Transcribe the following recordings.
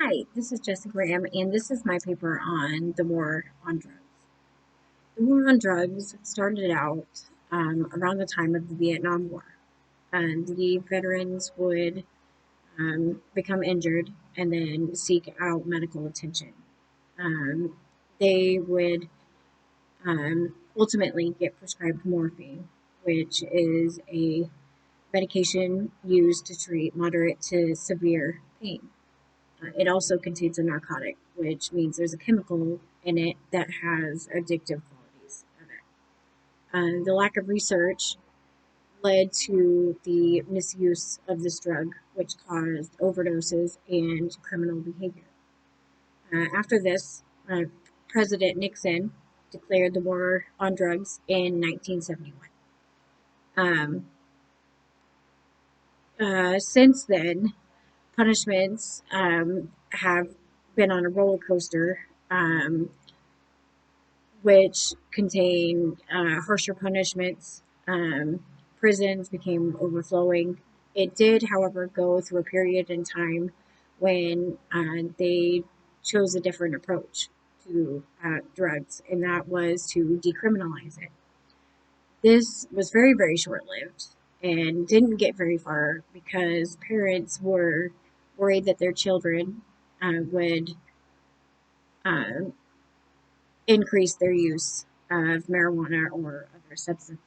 Hi, this is Jessie Graham, and this is my paper on the war on drugs. The war on drugs started out around the time of the Vietnam War. The veterans would become injured and then seek out medical attention. Um, they would ultimately get prescribed morphine, which is a medication used to treat moderate to severe pain. It also contains a narcotic, which means there's a chemical in it that has addictive qualities of it. The lack of research led to the misuse of this drug, which caused overdoses and criminal behavior. After this, President Nixon declared the war on drugs in 1971. Um, since then, punishments have been on a roller coaster, which contain harsher punishments. Prisons became overflowing. It did, however, go through a period in time when they chose a different approach to drugs, and that was to decriminalize it. This was very, very short lived and didn't get very far because parents were worried that their children would uh, increase their use of marijuana or other substances.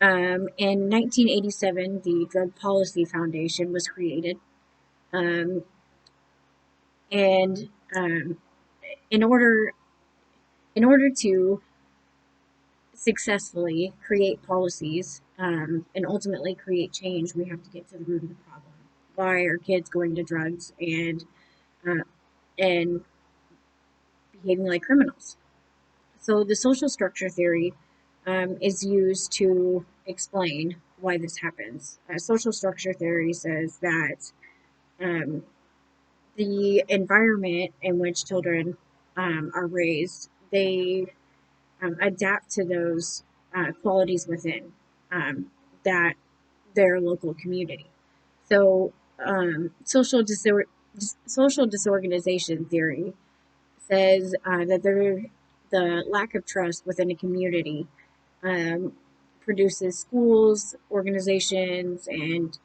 In 1987, the Drug Policy Foundation was created, um, and in order in order to successfully create policies and ultimately create change, we have to get to the root of the problem. Why are kids going to drugs uh, and behaving like criminals? So the social structure theory is used to explain why this happens. Social structure theory says that um, the environment in which children are raised, they adapt to those qualities within that their local community. So social disorganization theory says the lack of trust within a community um, produces schools, organizations, and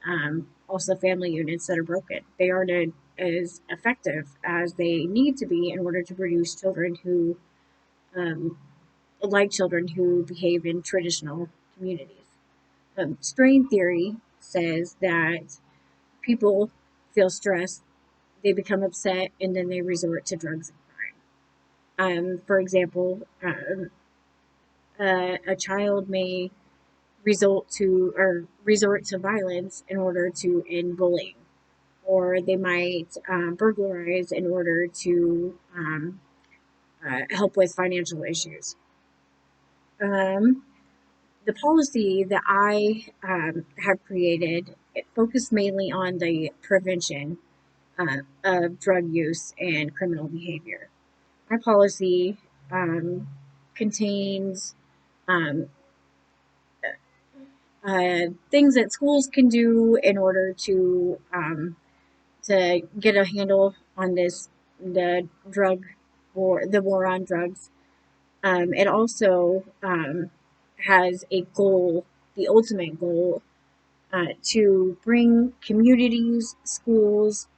also family units that are broken. They aren't as effective as they need to be in order to produce children who, um, like children who behave in traditional communities. Strain theory says that people feel stressed, they become upset, and then they resort to drugs and crime. For example, a child may resort to violence in order to end bullying, or they might burglarize in order to help with financial issues. Um, the policy that I have created it focused mainly on the prevention of drug use and criminal behavior. My policy um, contains um, things that schools can do in order to get a handle on the war on drugs. It also has a goal, the ultimate goal, to bring communities, schools,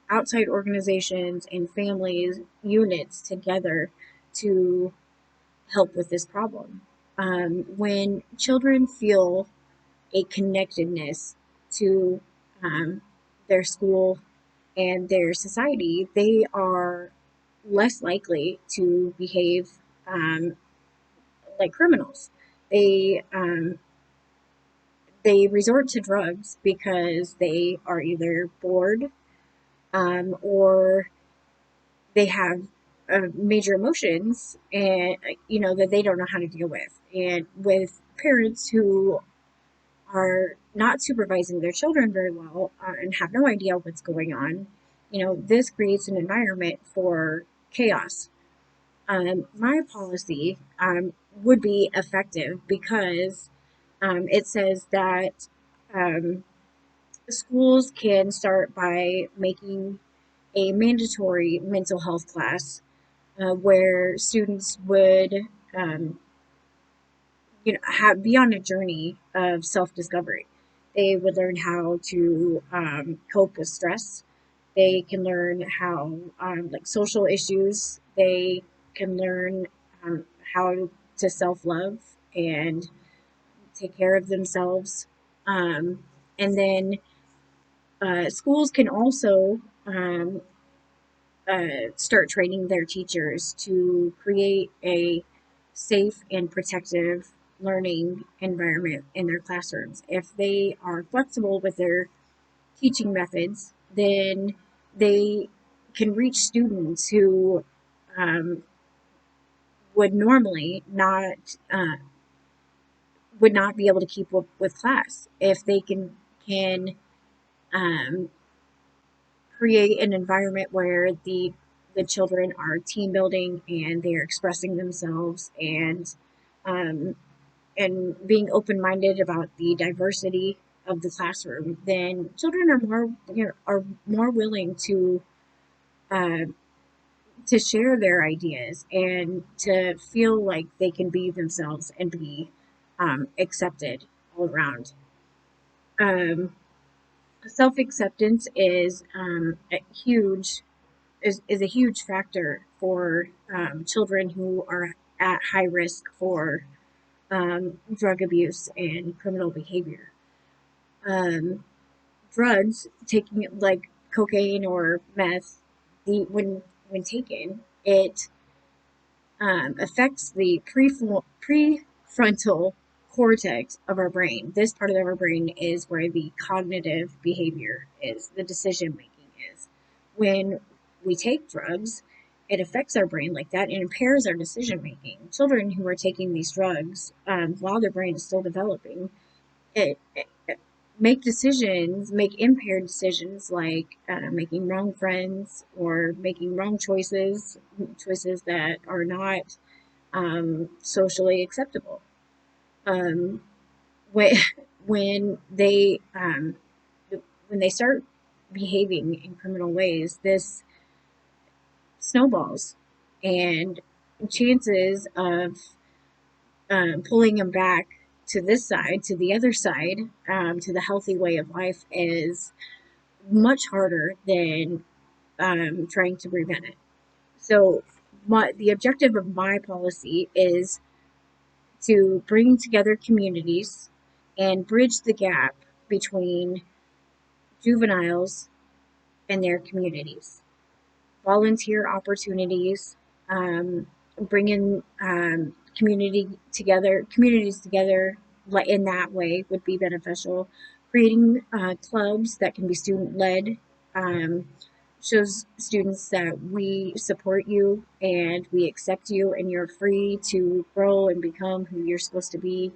outside organizations, and families units together to help with this problem. When children feel a connectedness to um, their school and their society, they are less likely to behave um, like criminals. They um, they resort to drugs because they are either bored or they have major emotions and that they don't know how to deal with. And with parents who are not supervising their children very well and have no idea what's going on, this creates an environment for chaos. My policy would be effective because it says that schools can start by making a mandatory mental health class where students would um, be on a journey of self-discovery. They would learn how to cope with stress. They can learn how like social issues. They can learn how to self-love and take care of themselves. And then schools can also start training their teachers to create a safe and protective learning environment in their classrooms. If they are flexible with their teaching methods, then they can reach students who um, would normally not be able to keep up with class. If they can um, create an environment where the children are team building and they're expressing themselves um, and being open minded about the diversity of the classroom, then children are more willing uh, to share their ideas and to feel like they can be themselves and be accepted all around. Um, Self acceptance is a huge factor for children who are at high risk for drug abuse and criminal behavior. Um, Drugs, taking like cocaine or meth, when taken, it affects the prefrontal cortex of our brain. This part of our brain is where the cognitive behavior is, the decision making is. When we take drugs, it affects our brain like that and impairs our decision making. Children who are taking these drugs while their brain is still developing, it make impaired decisions like making wrong friends or making wrong choices that are not socially acceptable. Um, when when they um, when they start behaving in criminal ways, this snowballs, and chances of pulling them back to this side, to the other side, to the healthy way of life is much harder than trying to prevent it. So, the objective of my policy is to bring together communities and bridge the gap between juveniles and their communities. Volunteer opportunities, bringing communities together in that way would be beneficial. Creating clubs that can be student led um, shows students that we support you and we accept you and you're free to grow and become who you're supposed to be.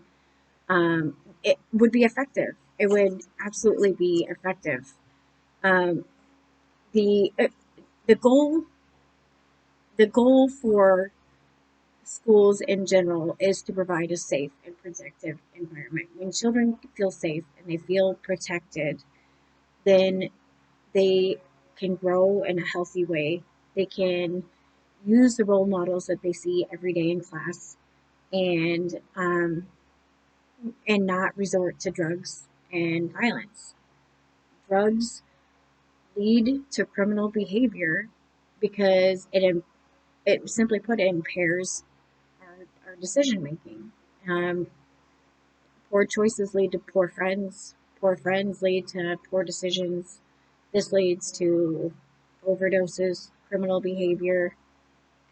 It would be effective. It would absolutely be effective. Um, the uh, the goal the goal for schools in general is to provide a safe and protective environment. When children feel safe and they feel protected, then they can grow in a healthy way. They can use the role models that they see every day in class and not resort to drugs and violence. Drugs lead to criminal behavior because it simply put, it impairs our decision making. Um, Poor choices lead to poor friends. Poor friends lead to poor decisions. This leads to overdoses, criminal behavior,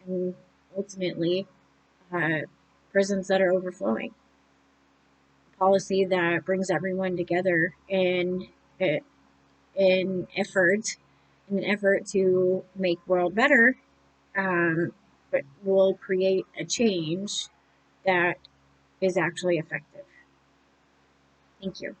and ultimately uh, prisons that are overflowing. A policy that brings everyone together in effort in an effort to make the world better, but will create a change that is actually effective. Thank you.